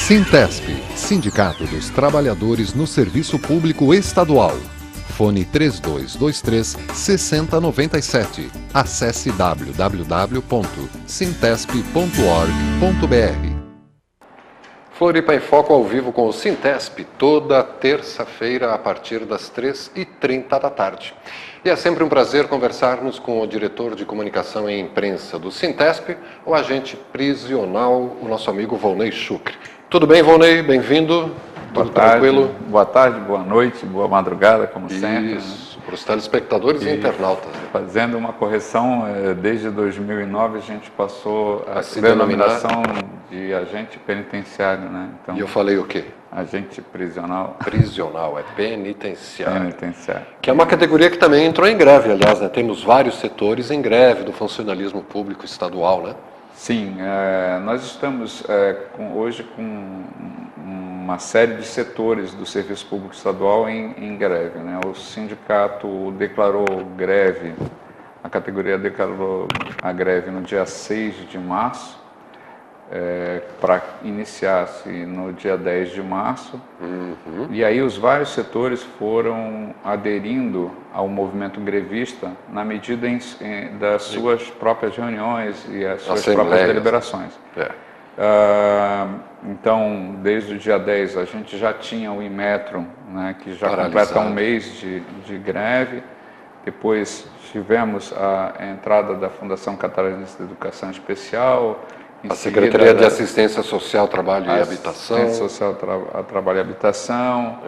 Sintesp, Sindicato dos Trabalhadores no Serviço Público Estadual. Fone 3223-6097. Acesse www.sintesp.org.br. Floripa em Foco ao vivo com o Sintesp, toda terça-feira a partir das 3h30 da tarde. E é sempre um prazer conversarmos com o diretor de comunicação e imprensa do Sintesp, o agente prisional, o nosso amigo Volney Chucre. Tudo bem, Volney? Bem-vindo? Tudo tranquilo? Boa tarde, boa noite, boa madrugada, como sempre. Isso, para os telespectadores e internautas. Fazendo uma correção, desde 2009 a gente passou a denominação de agente penitenciário, né? Então, e eu falei o quê? Agente prisional. Prisional, é penitenciário. Penitenciário. Que é uma categoria que também entrou em greve, aliás, né? Temos vários setores em greve do funcionalismo público estadual, né? Sim, nós estamos hoje com uma série de setores do Serviço Público Estadual em greve, né? O sindicato declarou greve, a categoria declarou a greve no dia 6 de março, para iniciar-se no dia 10 de março. E aí os vários setores foram aderindo ao movimento grevista na medida das suas próprias reuniões e as suas próprias deliberações. Então, desde o dia 10 a gente já tinha o Inmetro, né, que já completa um mês de greve. Depois tivemos a entrada da Fundação Catarinense de Educação Especial, a Secretaria de Assistência Social, Trabalho e Habitação. Assistência Social, Trabalho e Habitação.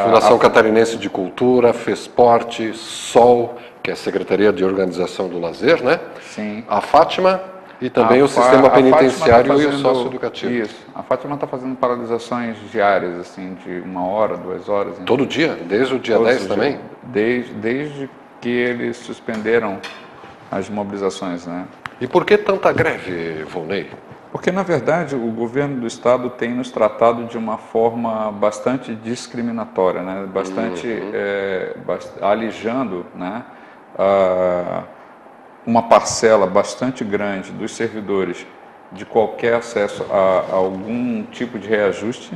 Fundação Catarinense de Cultura, FESPORT, SOL, que é a Secretaria de Organização do Lazer, né? Sim. A Fátima e também o Sistema Penitenciário e o Socioeducativo. Isso. A Fátima está fazendo paralisações diárias, assim, de 1 hora, 2 horas. Enfim. Todo dia? Desde o dia 10 também? Desde que eles suspenderam as mobilizações, né? E por que tanta greve, Volney? Porque, na verdade, o governo do Estado tem nos tratado de uma forma bastante discriminatória, né? Alijando, né? Uma parcela bastante grande dos servidores de qualquer acesso a algum tipo de reajuste,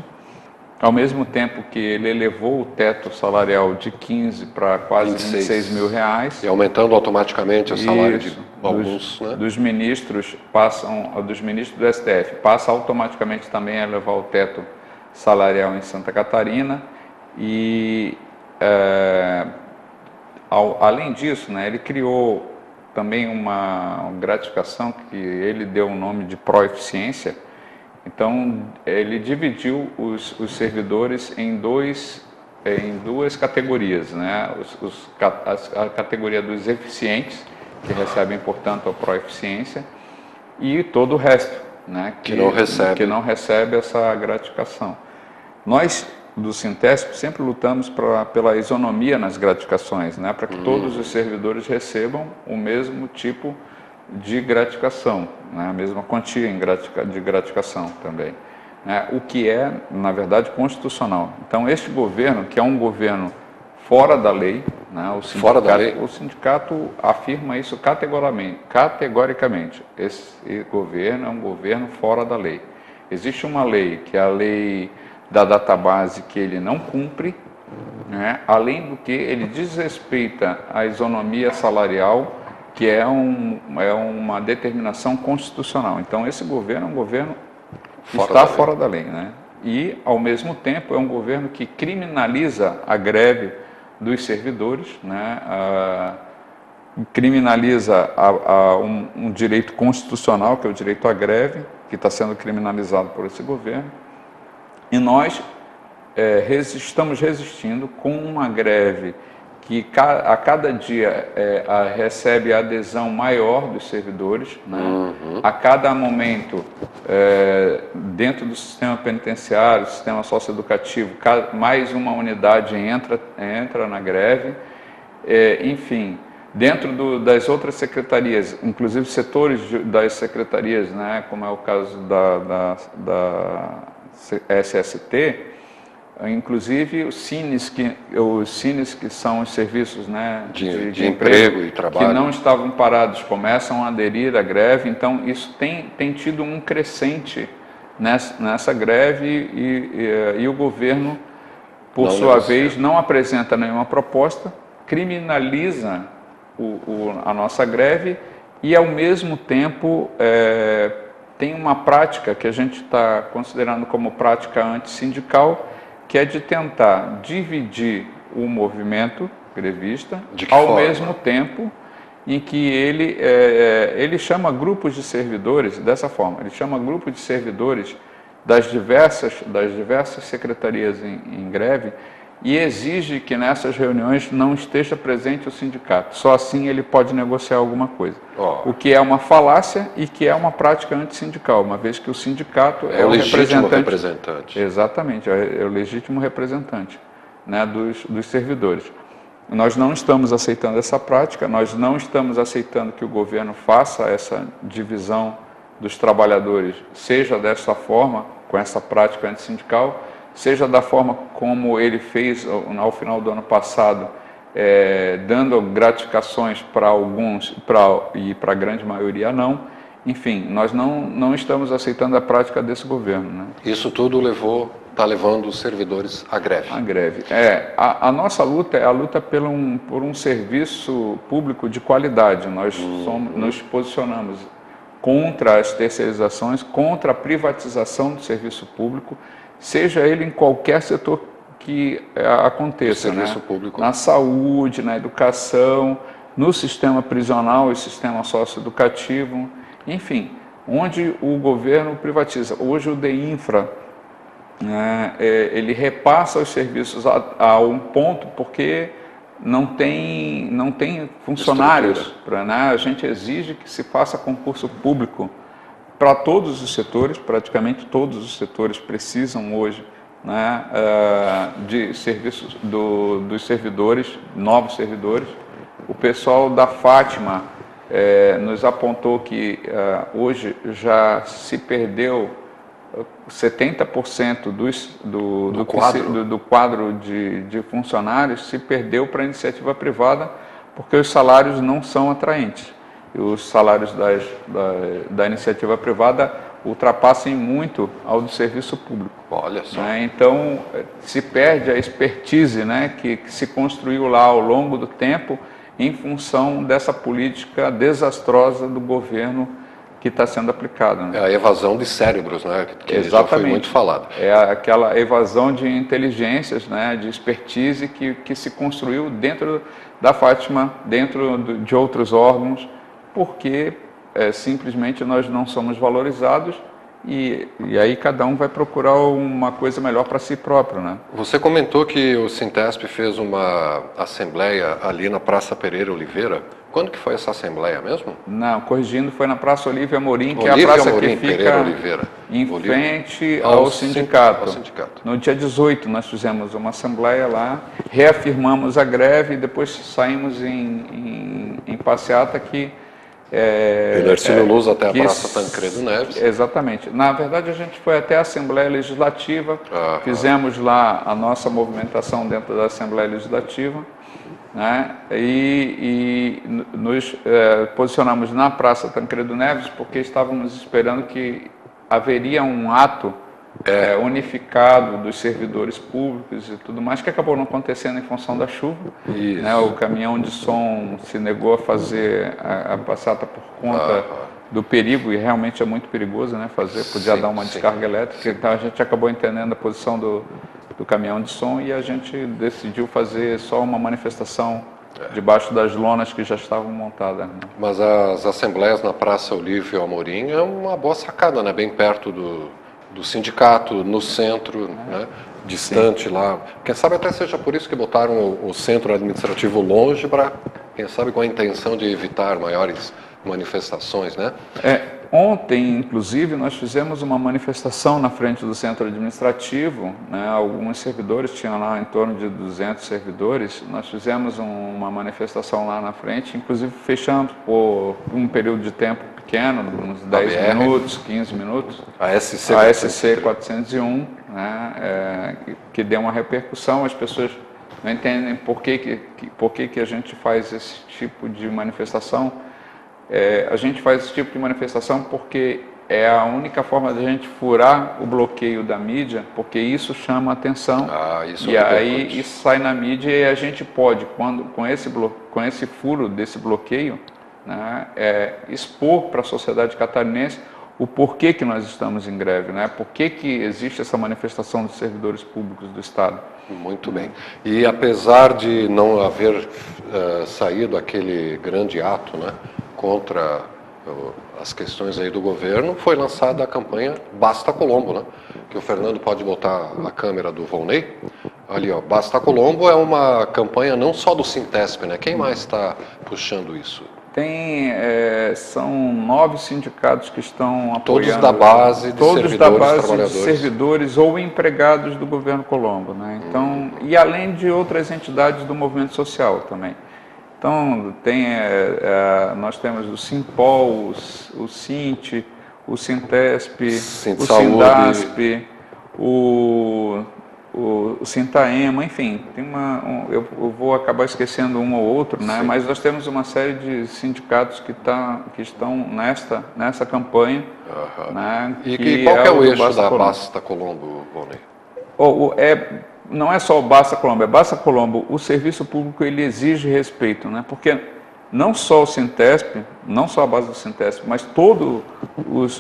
ao mesmo tempo que ele elevou o teto salarial de 15 para quase 26 mil reais. E aumentando automaticamente o salário de alguns, né? Dos ministros do STF, passa automaticamente também a elevar o teto salarial em Santa Catarina. E, além disso, né, ele criou também uma gratificação que ele deu o nome de pró-eficiência. Então, ele dividiu os servidores em duas categorias, né? A categoria dos eficientes, que recebem, portanto, a pró-eficiência, e todo o resto, né? Que não recebe essa gratificação. Nós, do Sintesp, sempre lutamos pela isonomia nas gratificações, né? Para que todos os servidores recebam o mesmo tipo de gratificação, né? A mesma quantia de gratificação também, né? O que é, na verdade, constitucional. Então, este governo, que é um governo fora da lei, né? O sindicato afirma isso categoricamente. Esse governo é um governo fora da lei. Existe uma lei, que é a lei da database, que ele não cumpre, né? Além do que ele desrespeita a isonomia salarial, que é uma determinação constitucional. Então, esse governo é um governo que está fora da lei, né? E, ao mesmo tempo, é um governo que criminaliza a greve dos servidores, né? Criminaliza um direito constitucional, que é o direito à greve, que está sendo criminalizado por esse governo. E nós estamos resistindo com uma greve que a cada dia recebe a adesão maior dos servidores, né? A cada momento, dentro do sistema penitenciário, sistema socioeducativo, mais uma unidade entra na greve. Enfim, dentro das outras secretarias, inclusive setores das secretarias, né? Como é o caso da SST, inclusive os Cines, que são os serviços, né, de emprego e trabalho, que não estavam parados, começam a aderir à greve. Então, isso tem tido um crescente nessa greve e o governo, por sua vez, não apresenta nenhuma proposta, criminaliza a nossa greve e, ao mesmo tempo, tem uma prática que a gente está considerando como prática antissindical, que é de tentar dividir o movimento grevista, ao mesmo tempo em que ele chama grupos de servidores, dessa forma, ele chama grupos de servidores das diversas secretarias em greve e exige que nessas reuniões não esteja presente o sindicato. Só assim ele pode negociar alguma coisa. O que é uma falácia e que é uma prática antissindical, uma vez que o sindicato é o legítimo representante. Exatamente, é o legítimo representante, né, dos servidores. Nós não estamos aceitando essa prática, nós não estamos aceitando que o governo faça essa divisão dos trabalhadores, seja dessa forma, com essa prática antissindical, seja da forma como ele fez ao final do ano passado, dando gratificações para alguns e para a grande maioria não. Enfim, nós não estamos aceitando a prática desse governo, né? Isso tudo está levando os servidores à greve. A greve. A nossa luta é a luta por um serviço público de qualidade. Nós nos posicionamos contra as terceirizações, contra a privatização do serviço público, seja ele em qualquer setor que aconteça, serviço público. Na saúde, na educação, no sistema prisional e sistema socioeducativo, enfim, onde o governo privatiza. Hoje o DEINFRA, ele repassa os serviços a um ponto porque não tem funcionários. A gente exige que se faça concurso público para todos os setores, praticamente todos os setores precisam hoje, né, de serviços dos servidores, novos servidores. O pessoal da Fátima nos apontou que hoje já se perdeu 70% do quadro de funcionários se perdeu para a iniciativa privada porque os salários não são atraentes. Os salários da iniciativa privada ultrapassam muito ao do serviço público. Olha só. Então, se perde a expertise, né, que se construiu lá ao longo do tempo em função dessa política desastrosa do governo que está sendo aplicada. Né? É a evasão de cérebros, né, que já foi muito falado. É aquela evasão de inteligências, né, de expertise que se construiu dentro da Fátima, dentro de outros órgãos, porque simplesmente nós não somos valorizados e aí cada um vai procurar uma coisa melhor para si próprio, né? Você comentou que o Sintesp fez uma assembleia ali na Praça Pereira Oliveira. Quando que foi essa assembleia mesmo? Não, corrigindo, foi na Praça Olívia Amorim, que é a praça que fica em frente ao sindicato. No dia 18 nós fizemos uma assembleia lá, reafirmamos a greve e depois saímos em passeata que Ercílio Luz até a Praça Tancredo Neves. Exatamente. Na verdade, a gente foi até a Assembleia Legislativa, fizemos lá a nossa movimentação dentro da Assembleia Legislativa, né? E nos posicionamos na Praça Tancredo Neves porque estávamos esperando que haveria um ato unificado dos servidores públicos e tudo mais, que acabou não acontecendo em função da chuva. Né? O caminhão de som se negou a fazer a passeata por conta do perigo, e realmente é muito perigoso, né, podia dar uma descarga elétrica, então a gente acabou entendendo a posição do caminhão de som e a gente decidiu fazer só uma manifestação debaixo das lonas que já estavam montadas. Né? Mas as assembleias na Praça Olívia Amorim é uma boa sacada, né, bem perto do sindicato, no centro, né, distante lá. Quem sabe até seja por isso que botaram o centro administrativo longe, para, quem sabe, com a intenção de evitar maiores manifestações, né? Ontem, inclusive, nós fizemos uma manifestação na frente do centro administrativo, né? Alguns servidores, tinham lá em torno de 200 servidores, nós fizemos uma manifestação lá na frente, inclusive fechando por um período de tempo pequeno, uns 10 minutos, 15 minutos, a SC 401, né? Que deu uma repercussão, as pessoas não entendem por que a gente faz esse tipo de manifestação. A gente faz esse tipo de manifestação porque é a única forma de a gente furar o bloqueio da mídia, porque isso chama atenção. Isso e é aí importante. isso sai na mídia e a gente pode, com esse furo desse bloqueio, né, expor para a sociedade catarinense o porquê que nós estamos em greve, né? Por que existe essa manifestação dos servidores públicos do Estado. Muito bem. E apesar de não haver saído aquele grande ato, né, contra as questões aí do governo, foi lançada a campanha Basta Colombo, né? Que o Fernando pode botar a câmera do Volney. Ali, ó, Basta Colombo é uma campanha não só do Sintesp, né? Quem mais está puxando isso? São 9 sindicatos que estão apoiando. Todos da base de servidores, trabalhadores. De servidores ou empregados do governo Colombo, né? Então, e além de outras entidades do movimento social também. Então, nós temos o Simpol, o Sint, o Sintesp, o Sindasp, o Sintaema, enfim, eu vou acabar esquecendo um ou outro, né? Mas nós temos uma série de sindicatos que estão nessa campanha. Né? E qual que é o eixo da Basta Colombo, Volney? Não é só o Basta Colombo, é Basta Colombo. O serviço público ele exige respeito, né? Porque não só o Sintesp, não só a base do Sintesp, mas todos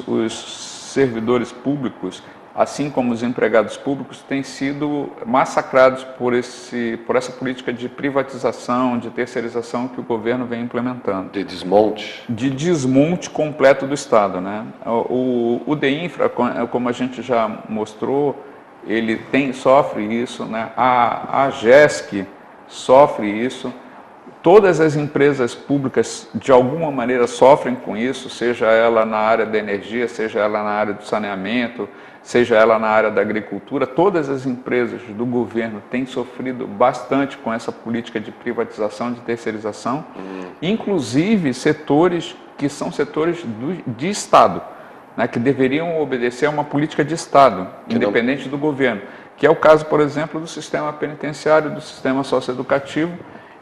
os servidores públicos, assim como os empregados públicos, têm sido massacrados por essa política de privatização, de terceirização que o governo vem implementando. De desmonte? De desmonte completo do Estado, né? O DEINFRA, como a gente já mostrou, ele sofre isso, né? A GESC sofre isso. Todas as empresas públicas, de alguma maneira, sofrem com isso, seja ela na área da energia, seja ela na área do saneamento, seja ela na área da agricultura. Todas as empresas do governo têm sofrido bastante com essa política de privatização, de terceirização, inclusive setores que são setores de Estado, né, que deveriam obedecer a uma política de Estado, independente do governo, que é o caso, por exemplo, do sistema penitenciário, do sistema socioeducativo,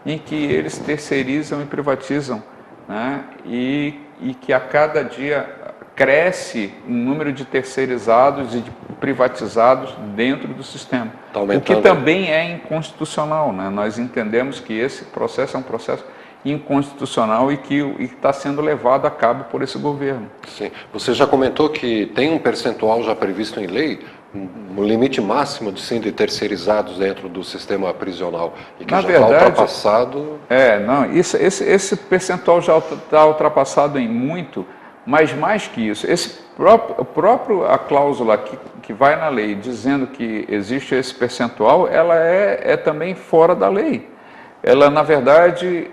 em que eles terceirizam e privatizam, né, e que a cada dia cresce o número de terceirizados e de privatizados dentro do sistema, o que também é inconstitucional, né? Nós entendemos que esse processo é um processo inconstitucional e que está sendo levado a cabo por esse governo. Sim. Você já comentou que tem um percentual já previsto em lei, um limite máximo de terceirizados dentro do sistema prisional e que já está ultrapassado. Esse percentual já está ultrapassado em muito, mas mais que isso, a cláusula que vai na lei dizendo que existe esse percentual, ela é também fora da lei. Ela, na verdade,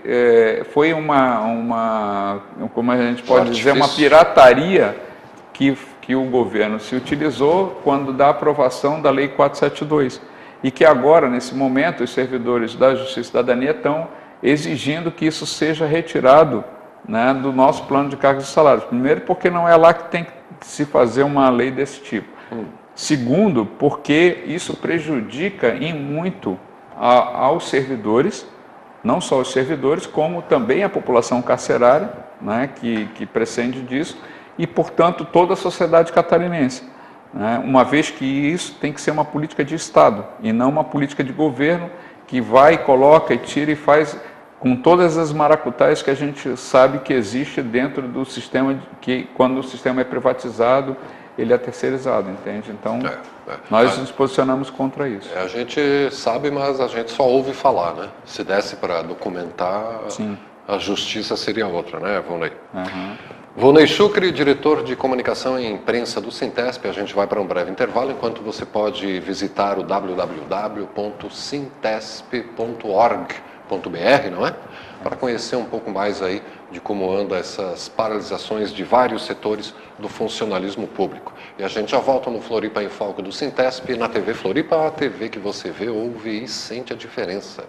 foi como a gente pode dizer, uma pirataria que o governo se utilizou quando da aprovação da Lei 472. E que agora, nesse momento, os servidores da Justiça e Cidadania estão exigindo que isso seja retirado, né, do nosso plano de cargos e salários. Primeiro, porque não é lá que tem que se fazer uma lei desse tipo. Segundo, porque isso prejudica em muito aos servidores, não só os servidores, como também a população carcerária, né, que prescinde disso, e, portanto, toda a sociedade catarinense, né, uma vez que isso tem que ser uma política de Estado, e não uma política de governo que vai, coloca e tira e faz com todas as maracutaias que a gente sabe que existe dentro do sistema, que quando o sistema é privatizado, ele é terceirizado, entende? Então, nós nos posicionamos contra isso. A gente sabe, mas a gente só ouve falar, né? Se desse para documentar, sim, a justiça seria outra, né, Volney? Volney Chucre, diretor de comunicação e imprensa do Sintesp. A gente vai para um breve intervalo, enquanto você pode visitar o www.sintesp.org.br, não é? Para conhecer um pouco mais aí de como andam essas paralisações de vários setores do funcionalismo público. E a gente já volta no Floripa em Foco do Sintesp, na TV Floripa, a TV que você vê, ouve e sente a diferença.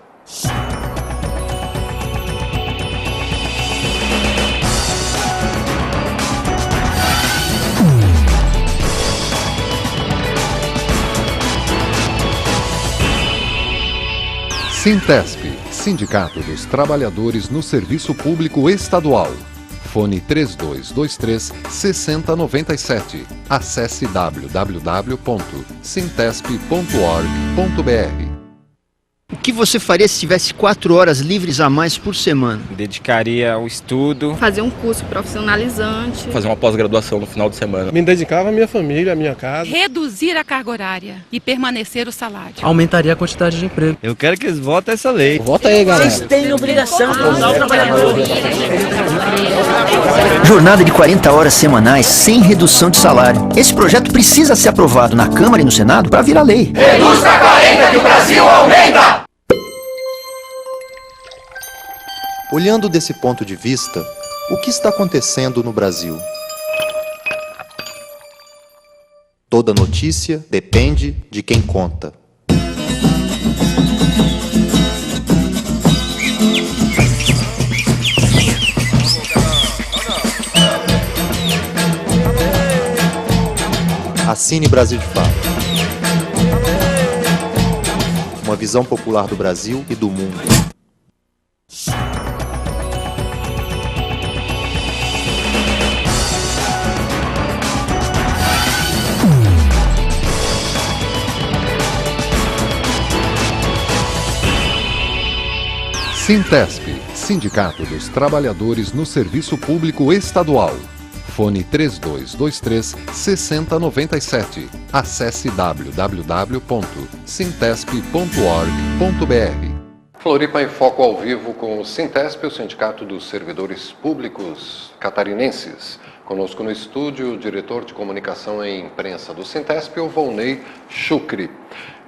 Sintesp, Sindicato dos Trabalhadores no Serviço Público Estadual. Fone 3223-6097. Acesse www.sintesp.org.br. O que você faria se tivesse 4 horas livres a mais por semana? Dedicaria ao estudo. Fazer um curso profissionalizante. Fazer uma pós-graduação no final de semana. Me dedicava à minha família, à minha casa. Reduzir a carga horária e permanecer o salário. Aumentaria a quantidade de emprego. Eu quero que eles votem essa lei. Vota aí, galera. Vocês têm obrigação de usar o trabalhador. Jornada de 40 horas semanais sem redução de salário. Esse projeto precisa ser aprovado na Câmara e no Senado para virar lei. Reduz para 40 que o Brasil aumenta! Olhando desse ponto de vista, o que está acontecendo no Brasil? Toda notícia depende de quem conta. Assine Brasil de Fato. Uma visão popular do Brasil e do mundo. Sintesp, Sindicato dos Trabalhadores no Serviço Público Estadual. Fone 3223-6097. Acesse www.sintesp.org.br. Floripa em Foco ao vivo com o Sintesp, o Sindicato dos Servidores Públicos Catarinenses. Conosco no estúdio, o diretor de comunicação e imprensa do Sintesp, o Volney Chucri.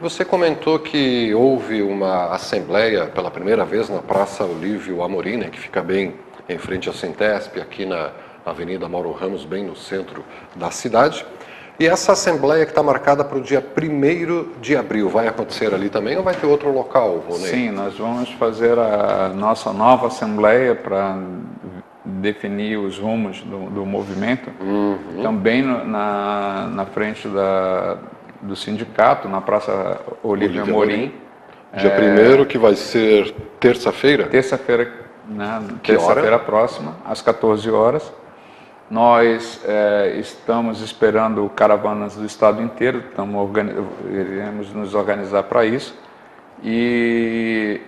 Você comentou que houve uma assembleia pela primeira vez na Praça Olívio Amorim, né, que fica bem em frente ao Sintesp, aqui na Avenida Mauro Ramos, bem no centro da cidade. E essa assembleia que está marcada para o dia 1º de abril, vai acontecer ali também ou vai ter outro local, Volney? Sim, nós vamos fazer a nossa nova assembleia para definir os rumos do movimento, também na frente do sindicato, na Praça Olívio Amorim. Dia 1º, que vai ser terça-feira? Terça-feira, né? Terça-feira próxima, às 14 horas. Nós estamos esperando caravanas do estado inteiro, iremos nos organizar para isso. E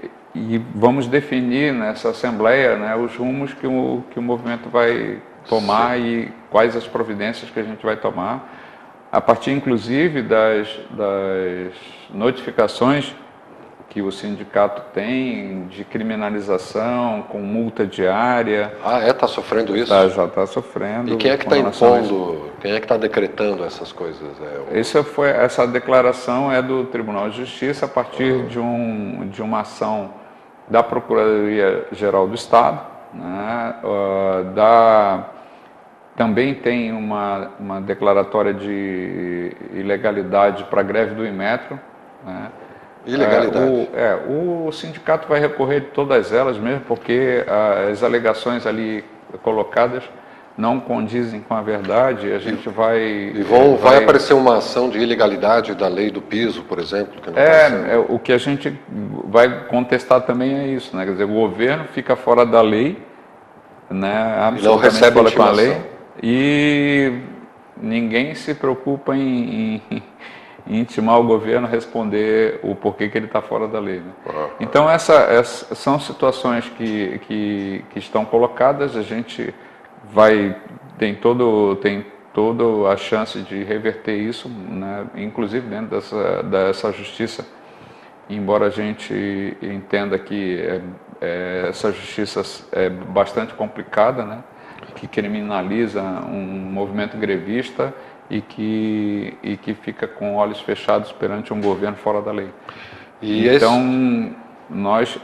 vamos definir nessa assembleia, né, os rumos que o movimento vai tomar. Sim. E quais as providências que a gente vai tomar, a partir inclusive das notificações que o sindicato tem de criminalização com multa diária. Está sofrendo isso? Já está sofrendo. E quem é que está impondo, quem é que está decretando essas coisas? Essa declaração é do Tribunal de Justiça a partir de uma ação da Procuradoria-Geral do Estado, né? Também tem uma declaratória de ilegalidade para a greve do Inmetro, né? Ilegalidade. O sindicato vai recorrer de todas elas mesmo, porque as alegações ali colocadas não condizem com a verdade. A gente vai aparecer uma ação de ilegalidade da lei do piso, por exemplo? Que não o que a gente vai contestar também é isso, né? Quer dizer, o governo fica fora da lei, né? Absolutamente não recebe fora com a lei, e ninguém se preocupa em intimar o governo a responder o porquê que ele está fora da lei, né? Então essas são situações que estão colocadas. A gente tem toda a chance de reverter isso, né? Inclusive dentro dessa justiça, embora a gente entenda que essa justiça é bastante complicada, né? Que criminaliza um movimento grevista e que fica com olhos fechados perante um governo fora da lei. Então, nós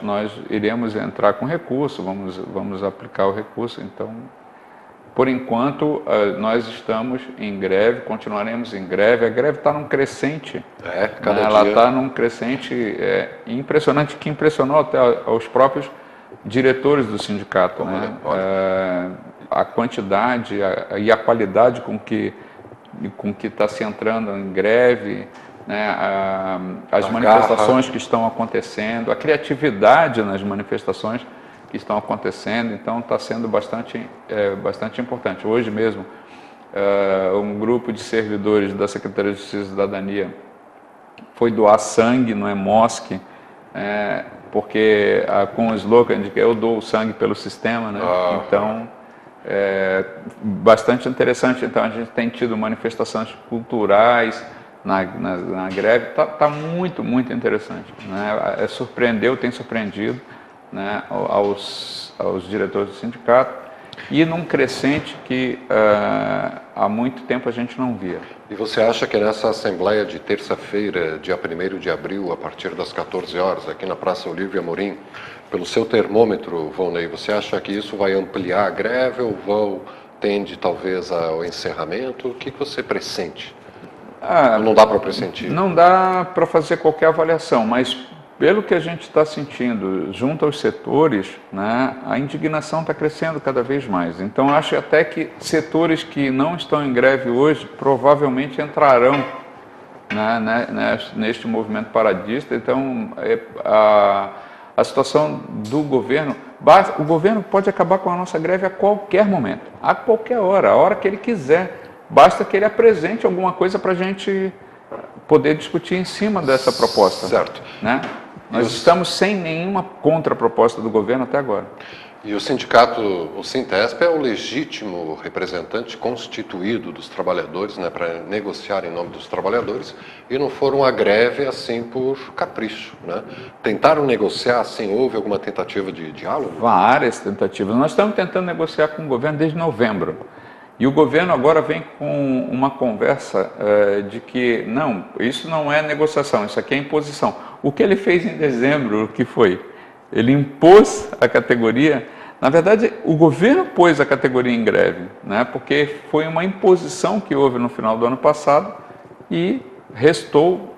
iremos entrar com recurso, vamos aplicar o recurso. Então, por enquanto, nós estamos em greve, continuaremos em greve. A greve está num crescente. Ela está num crescente impressionante, que impressionou até aos próprios diretores do sindicato, né? A quantidade e a qualidade com que está se entrando em greve, né? As manifestações que estão acontecendo, a criatividade nas manifestações que estão acontecendo, então está sendo bastante importante. Hoje mesmo, um grupo de servidores da Secretaria de Justiça e Cidadania foi doar sangue no EMOSC, porque com o slogan de que eu dou o sangue pelo sistema, né? Então, bastante interessante. Então, a gente tem tido manifestações culturais na greve, está muito, muito interessante, né? Tem surpreendido, né, aos diretores do sindicato, e num crescente que há muito tempo a gente não via. E você acha que nessa assembleia de terça-feira, dia 1º de abril, a partir das 14 horas, aqui na Praça Olívio Amorim, pelo seu termômetro, Volney, você acha que isso vai ampliar a greve ou tende talvez ao encerramento? O que você pressente? Não dá para pressentir? Não dá para fazer qualquer avaliação, mas pelo que a gente está sentindo junto aos setores, né, a indignação está crescendo cada vez mais. Então, acho até que setores que não estão em greve hoje provavelmente entrarão, né, neste movimento paradista. Então, a situação do governo, o governo pode acabar com a nossa greve a qualquer momento, a qualquer hora, a hora que ele quiser. Basta que ele apresente alguma coisa para a gente poder discutir em cima dessa proposta. Certo. Né? Nós estamos sem nenhuma contraproposta do governo até agora. E o sindicato, o Sintesp, é o legítimo representante constituído dos trabalhadores, né, para negociar em nome dos trabalhadores, e não foram à greve assim por capricho, né? Tentaram negociar, assim, houve alguma tentativa de diálogo? Várias tentativas. Nós estamos tentando negociar com o governo desde novembro. E o governo agora vem com uma conversa de que, não, isso não é negociação, isso aqui é imposição. O que ele fez em dezembro, o que foi? Ele impôs a categoria, na verdade, o governo pôs a categoria em greve, né, porque foi uma imposição que houve no final do ano passado e restou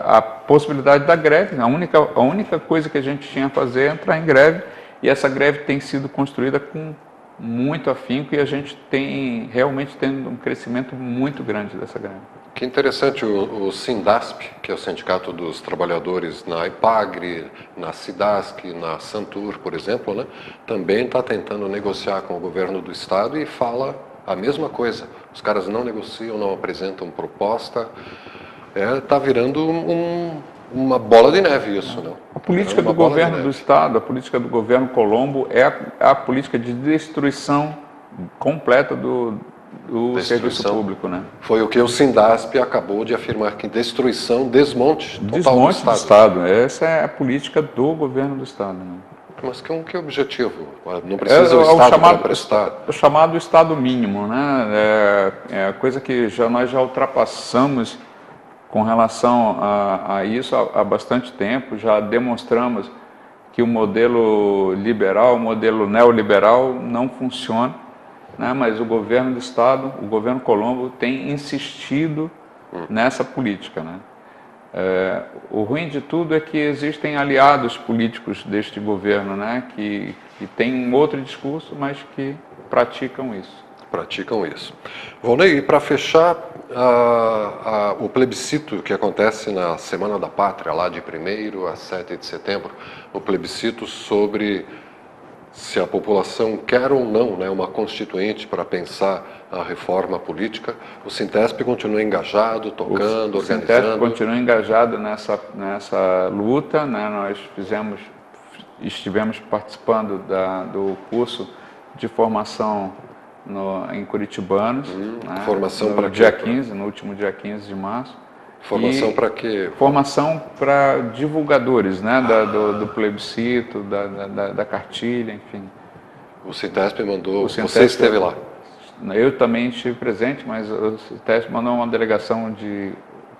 a possibilidade da greve. A única coisa que a gente tinha a fazer é entrar em greve, e essa greve tem sido construída com muito afinco, e a gente tem realmente tendo um crescimento muito grande dessa greve. Que interessante, o Sindasp, que é o Sindicato dos Trabalhadores na IPAGRE, na SIDASC, na Santur, por exemplo, né, também está tentando negociar com o governo do Estado e fala a mesma coisa. Os caras não negociam, não apresentam proposta. Está virando uma bola de neve isso, né? A política do governo do Estado, a política do governo Colombo é a política de destruição completa do serviço público, né? Foi o que o Sindasp acabou de afirmar, que destruição, desmonte total do Estado. Essa é a política do governo do Estado, né? Mas que objetivo? Não precisa o Estado para prestar? O chamado Estado mínimo, né? É coisa que nós já ultrapassamos com relação a isso há bastante tempo. Já demonstramos que o modelo liberal, o modelo neoliberal não funciona, né? Mas o governo do Estado, o governo Colombo, tem insistido nessa política, né? O ruim de tudo é que existem aliados políticos deste governo, né? Que têm um outro discurso, mas que praticam isso. Volney, e para fechar, o plebiscito que acontece na Semana da Pátria, lá de 1º a 7 de setembro, o plebiscito sobre se a população quer ou não, né, uma constituinte para pensar a reforma política, o Sintesp continua engajado, tocando, organizando? O Sintesp continua engajado nessa luta, né? Nós estivemos participando do curso de formação em Curitibanos, né? Formação para dia 15, no último dia 15 de março. Formação para quê? Formação para divulgadores, né? Do plebiscito, da cartilha, enfim. O Sintesp mandou, você esteve lá? Eu também estive presente, mas o Sintesp mandou uma delegação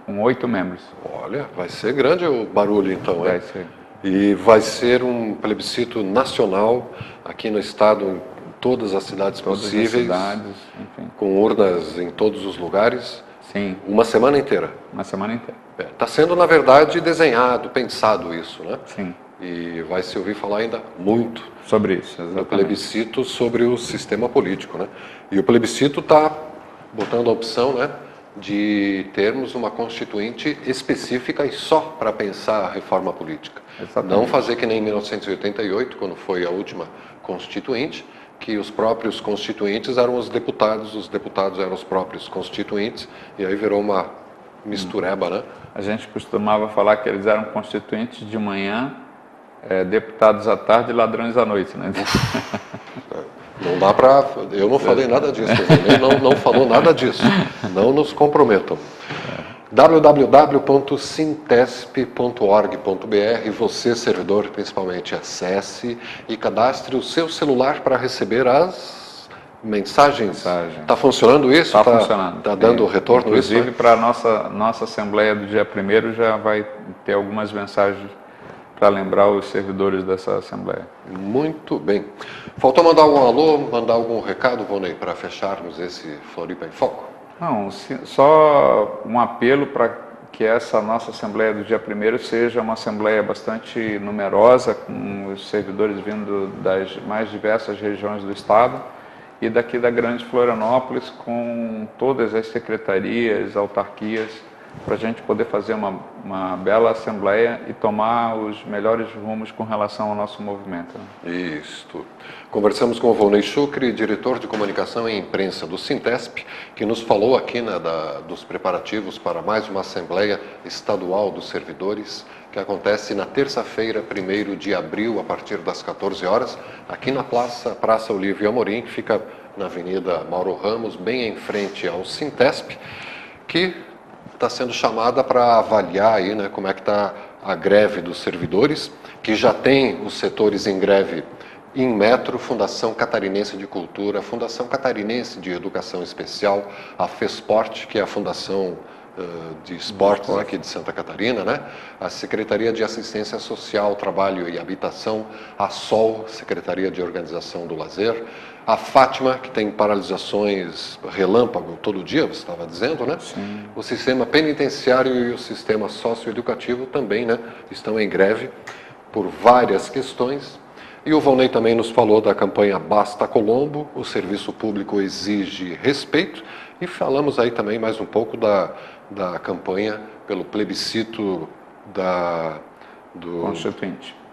com 8 membros. Olha, vai ser grande o barulho então, vai ser. E vai ser um plebiscito nacional aqui no estado, em todas as cidades possíveis, enfim. Com urnas em todos os lugares. Sim. Uma semana inteira. Uma semana inteira. Está sendo, na verdade, desenhado, pensado isso, né? Sim. E vai se ouvir falar ainda muito sobre isso, exatamente. No plebiscito sobre o sistema político, né? E o plebiscito está botando a opção, né, de termos uma constituinte específica e só para pensar a reforma política. Exatamente. Não fazer que nem em 1988, quando foi a última constituinte, que os próprios constituintes eram os deputados eram os próprios constituintes, e aí virou uma mistureba, né? A gente costumava falar que eles eram constituintes de manhã, deputados à tarde e ladrões à noite, né? Não dá para... Eu não falei nada disso, ele não falou nada disso. Não nos comprometam. www.sintesp.org.br. Você, servidor, principalmente, acesse e cadastre o seu celular para receber as mensagens. Está funcionando isso? Está funcionando. Está dando retorno? Inclusive, para a nossa Assembleia do dia 1º já vai ter algumas mensagens para lembrar os servidores dessa Assembleia. Muito bem. Faltou mandar algum alô, mandar algum recado, Vonei, para fecharmos esse Floripa em Foco? Não, só um apelo para que essa nossa Assembleia do dia 1º seja uma Assembleia bastante numerosa, com os servidores vindo das mais diversas regiões do Estado e daqui da Grande Florianópolis, com todas as secretarias, autarquias, para a gente poder fazer uma bela Assembleia e tomar os melhores rumos com relação ao nosso movimento. Isto. Conversamos com o Volney Chucre, diretor de comunicação e imprensa do Sintesp, que nos falou aqui, né, dos preparativos para mais uma Assembleia Estadual dos Servidores, que acontece na terça-feira, 1º de abril, a partir das 14 horas, aqui na Praça Olívio Amorim, que fica na Avenida Mauro Ramos, bem em frente ao Sintesp, que está sendo chamada para avaliar aí, né, como é que está a greve dos servidores, que já tem os setores em greve Inmetro, Fundação Catarinense de Cultura, Fundação Catarinense de Educação Especial, a FESPORT, que é a Fundação de Esportes aqui de Santa Catarina, né? A Secretaria de Assistência Social, Trabalho e Habitação, a SOL, Secretaria de Organização do Lazer, a Fátima, que tem paralisações relâmpago todo dia, você estava dizendo, né? Sim. O sistema penitenciário e o sistema socioeducativo também, né, estão em greve por várias questões. E o Volney também nos falou da campanha Basta Colombo, o serviço público exige respeito, e falamos aí também mais um pouco da campanha pelo plebiscito do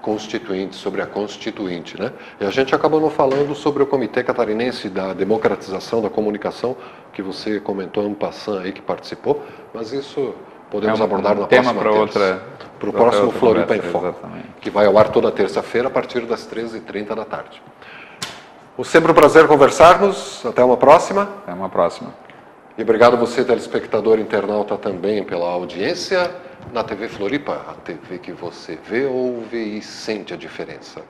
Constituinte, sobre a Constituinte, né? E a gente acabou não falando sobre o Comitê Catarinense da Democratização da Comunicação, que você comentou en passant aí, que participou, mas isso podemos abordar na próxima terça. Para o próximo Floripa em Foco, que vai ao ar toda terça-feira a partir das 13h30 da tarde. Sempre um prazer conversarmos. Até uma próxima. Até uma próxima. E obrigado você, telespectador internauta, também pela audiência na TV Floripa, a TV que você vê, ouve e sente a diferença.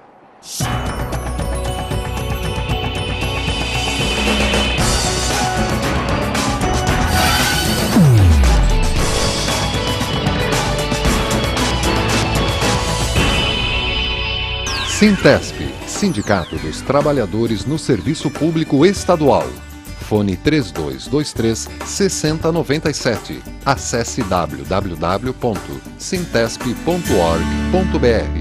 Sintesp, Sindicato dos Trabalhadores no Serviço Público Estadual. Fone 3223-6097. Acesse www.sintesp.org.br.